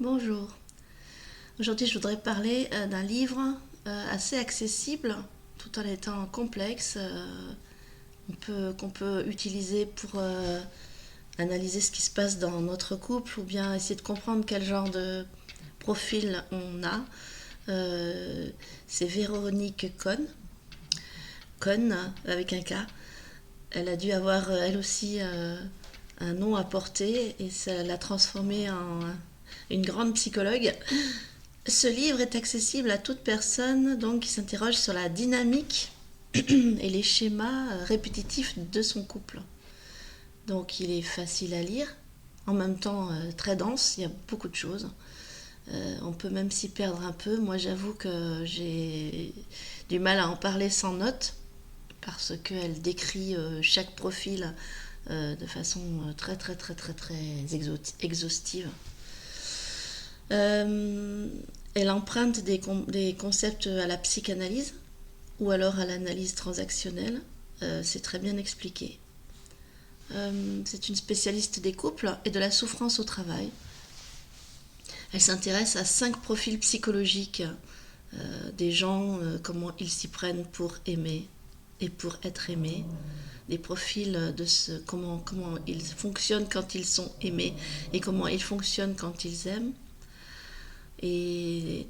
Bonjour. Aujourd'hui, je voudrais parler d'un livre assez accessible, tout en étant complexe, qu'on peut utiliser pour analyser ce qui se passe dans notre couple ou bien essayer de comprendre quel genre de profil on a. C'est Véronique Cohn avec un K. Elle a dû avoir elle aussi un nom à porter et ça l'a transformée en une grande psychologue. Ce livre est accessible à toute personne donc, qui s'interroge sur la dynamique et les schémas répétitifs de son couple. Donc il est facile à lire, en même temps très dense, il y a beaucoup de choses. On peut même s'y perdre un peu. Moi j'avoue que j'ai du mal à en parler sans notes, parce qu'elle décrit chaque profil de façon très très très très très exhaustive. Euh, Elle emprunte des concepts à la psychanalyse ou alors à l'analyse transactionnelle. C'est très bien expliqué. C'est une spécialiste des couples et de la souffrance au travail. Elle s'intéresse à 5 profils psychologiques des gens, comment ils s'y prennent pour aimer et pour être aimés, des profils comment ils fonctionnent quand ils sont aimés et comment ils fonctionnent quand ils aiment. Et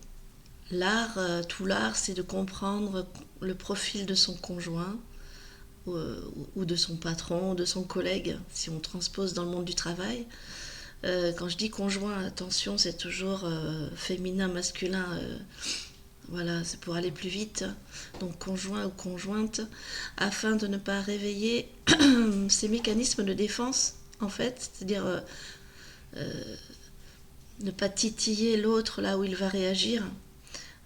tout l'art, c'est de comprendre le profil de son conjoint ou de son patron, ou de son collègue, si on transpose dans le monde du travail. Quand je dis conjoint, attention, c'est toujours féminin, masculin. Voilà, c'est pour aller plus vite. Donc conjoint ou conjointe, afin de ne pas réveiller ces mécanismes de défense, en fait, c'est-à-dire ne pas titiller l'autre là où il va réagir,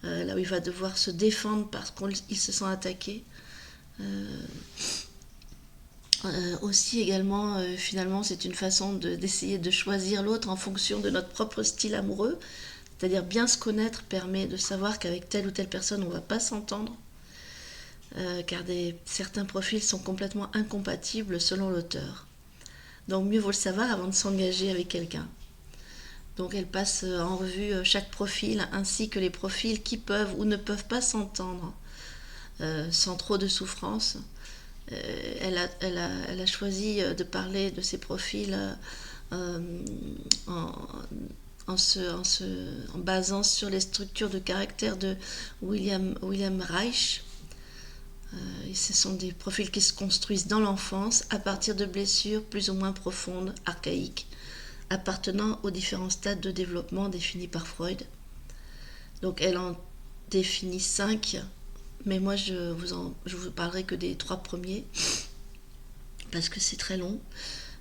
là où il va devoir se défendre parce qu'il se sent attaqué. Aussi également, finalement, c'est une façon d'essayer de choisir l'autre en fonction de notre propre style amoureux. C'est-à-dire bien se connaître permet de savoir qu'avec telle ou telle personne, on ne va pas s'entendre, car certains profils sont complètement incompatibles selon l'auteur. Donc mieux vaut le savoir avant de s'engager avec quelqu'un. Donc elle passe en revue chaque profil ainsi que les profils qui peuvent ou ne peuvent pas s'entendre sans trop de souffrance. Elle a choisi de parler de ces profils en, en basant sur les structures de caractère de William Reich. Et ce sont des profils qui se construisent dans l'enfance à partir de blessures plus ou moins profondes, archaïques, appartenant aux différents stades de développement définis par Freud. Donc elle en définit 5, mais moi je vous parlerai que des 3 premiers, parce que c'est très long.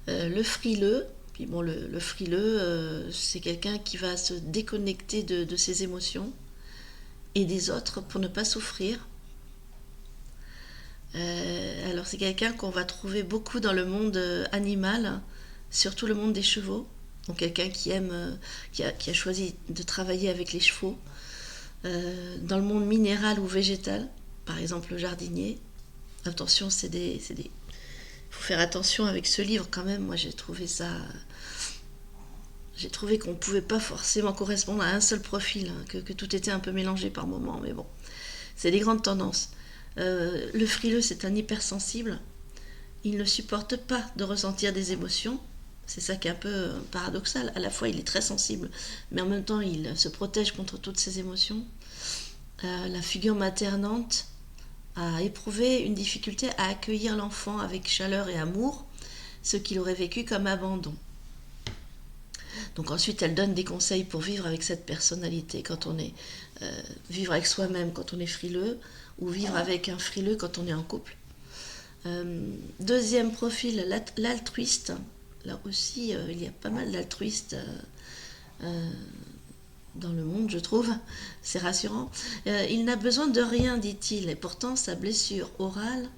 Le frileux, puis bon, le frileux, c'est quelqu'un qui va se déconnecter de ses émotions et des autres pour ne pas souffrir. Alors c'est quelqu'un qu'on va trouver beaucoup dans le monde animal, surtout le monde des chevaux. Donc quelqu'un qui aime, qui a choisi de travailler avec les chevaux. Dans le monde minéral ou végétal, par exemple le jardinier. Attention, il faut faire attention avec ce livre quand même. Moi j'ai trouvé qu'on ne pouvait pas forcément correspondre à un seul profil, hein, que tout était un peu mélangé par moments, mais bon, c'est des grandes tendances. Le frileux, c'est un hypersensible. Il ne supporte pas de ressentir des émotions. C'est ça qui est un peu paradoxal. À la fois, il est très sensible, mais en même temps, il se protège contre toutes ses émotions. La figure maternante a éprouvé une difficulté à accueillir l'enfant avec chaleur et amour, ce qu'il aurait vécu comme abandon. Donc ensuite, elle donne des conseils pour vivre avec cette personnalité quand on est vivre avec soi-même quand on est frileux, ou vivre avec un frileux quand on est en couple. Deuxième profil, l'altruiste. Là aussi, il y a pas mal d'altruistes dans le monde, je trouve. C'est rassurant. Il n'a besoin de rien, dit-il, et pourtant sa blessure orale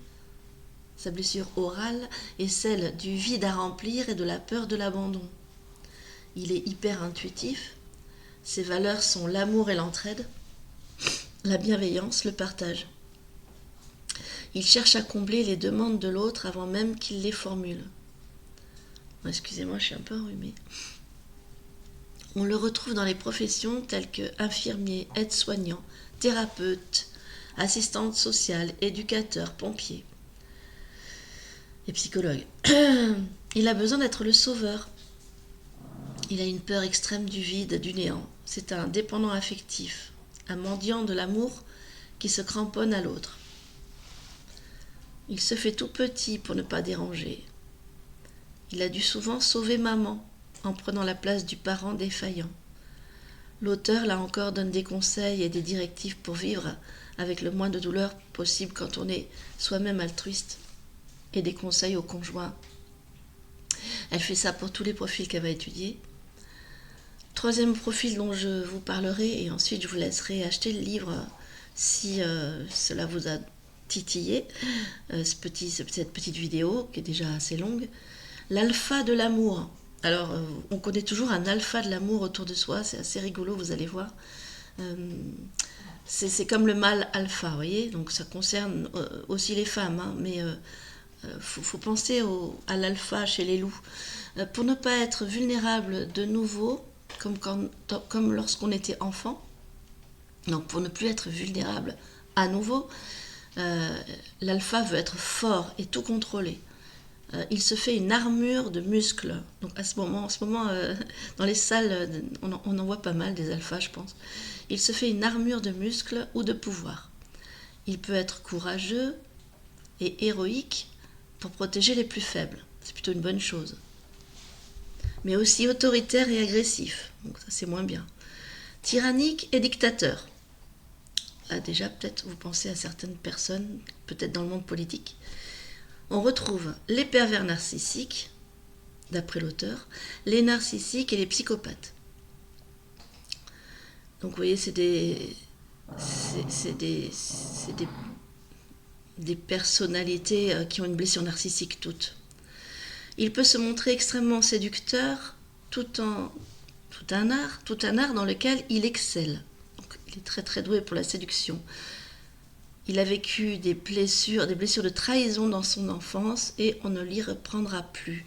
est celle du vide à remplir et de la peur de l'abandon. Il est hyper intuitif. Ses valeurs sont l'amour et l'entraide, la bienveillance, le partage. Il cherche à combler les demandes de l'autre avant même qu'il les formule. Excusez-moi, je suis un peu enrhumée. On le retrouve dans les professions telles que infirmier, aide-soignant, thérapeute, assistante sociale, éducateur, pompier et psychologue. Il a besoin d'être le sauveur. Il a une peur extrême du vide, du néant. C'est un dépendant affectif, un mendiant de l'amour qui se cramponne à l'autre. Il se fait tout petit pour ne pas déranger. Il a dû souvent sauver maman en prenant la place du parent défaillant. L'auteur, là encore, donne des conseils et des directives pour vivre avec le moins de douleur possible quand on est soi-même altruiste, et des conseils aux conjoints. Elle fait ça pour tous les profils qu'elle va étudier. Troisième profil dont je vous parlerai, et ensuite je vous laisserai acheter le livre si cela vous a titillé, cette petite vidéo qui est déjà assez longue. L'alpha de l'amour. Alors, on connaît toujours un alpha de l'amour autour de soi, c'est assez rigolo, vous allez voir. C'est comme le mâle alpha, vous voyez, donc ça concerne aussi les femmes, hein, mais faut penser à l'alpha chez les loups. Pour ne pas être vulnérable de nouveau, comme lorsqu'on était enfant, donc pour ne plus être vulnérable à nouveau, l'alpha veut être fort et tout contrôler. Il se fait une armure de muscles. Donc en ce moment dans les salles, on en voit pas mal des alphas, je pense. Il se fait une armure de muscles ou de pouvoir. Il peut être courageux et héroïque pour protéger les plus faibles. C'est plutôt une bonne chose. Mais aussi autoritaire et agressif. Donc ça, c'est moins bien. Tyrannique et dictateur. Là, déjà, peut-être vous pensez à certaines personnes, peut-être dans le monde politique. On retrouve les pervers narcissiques, d'après l'auteur, les narcissiques et les psychopathes. Donc vous voyez, c'est des personnalités qui ont une blessure narcissique toutes. Il peut se montrer extrêmement séducteur, tout un art dans lequel il excelle. Donc, il est très très doué pour la séduction. Il a vécu des blessures de trahison dans son enfance et on ne l'y reprendra plus.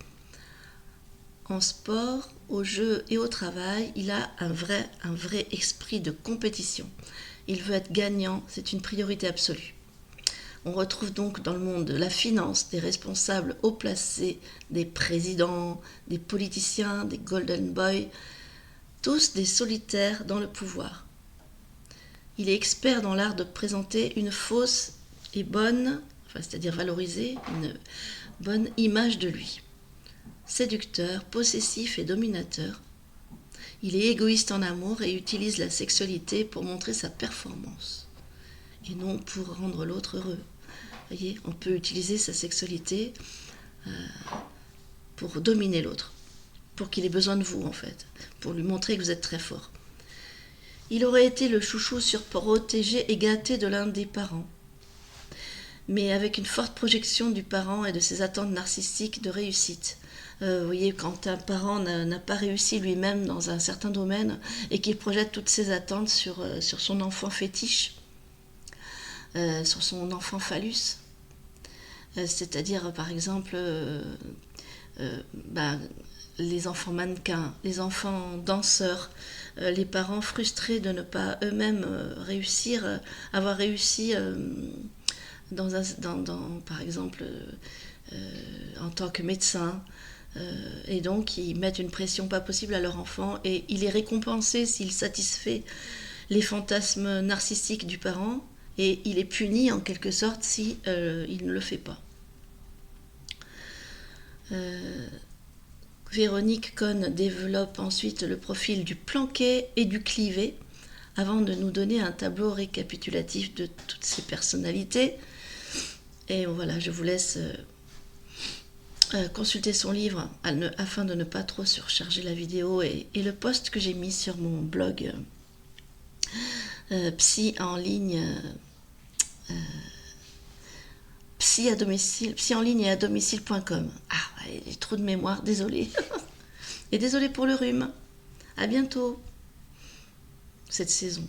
En sport, au jeu et au travail, il a un vrai esprit de compétition. Il veut être gagnant, c'est une priorité absolue. On retrouve donc dans le monde de la finance des responsables haut placés, des présidents, des politiciens, des golden boys, tous des solitaires dans le pouvoir. Il est expert dans l'art de présenter une fausse et bonne, c'est-à-dire valoriser une bonne image de lui. Séducteur, possessif et dominateur, il est égoïste en amour et utilise la sexualité pour montrer sa performance et non pour rendre l'autre heureux. Vous voyez, on peut utiliser sa sexualité pour dominer l'autre, pour qu'il ait besoin de vous en fait, pour lui montrer que vous êtes très fort. Il aurait été le chouchou surprotégé et gâté de l'un des parents, mais avec une forte projection du parent et de ses attentes narcissiques de réussite. Vous voyez, quand un parent n'a pas réussi lui-même dans un certain domaine et qu'il projette toutes ses attentes sur son enfant fétiche, sur son enfant phallus, c'est-à-dire par exemple les enfants mannequins, les enfants danseurs, les parents frustrés de ne pas eux-mêmes avoir réussi par exemple en tant que médecin, et donc ils mettent une pression pas possible à leur enfant et il est récompensé s'il satisfait les fantasmes narcissiques du parent et il est puni en quelque sorte si il ne le fait pas. Véronique Cohn développe ensuite le profil du planqué et du clivé avant de nous donner un tableau récapitulatif de toutes ces personnalités. Et voilà, je vous laisse consulter son livre afin de ne pas trop surcharger la vidéo et le post que j'ai mis sur mon blog psy en ligne psy en ligne et à domicile.com. Ah, j'ai trop de mémoire, désolée. Et désolée pour le rhume. À bientôt cette saison.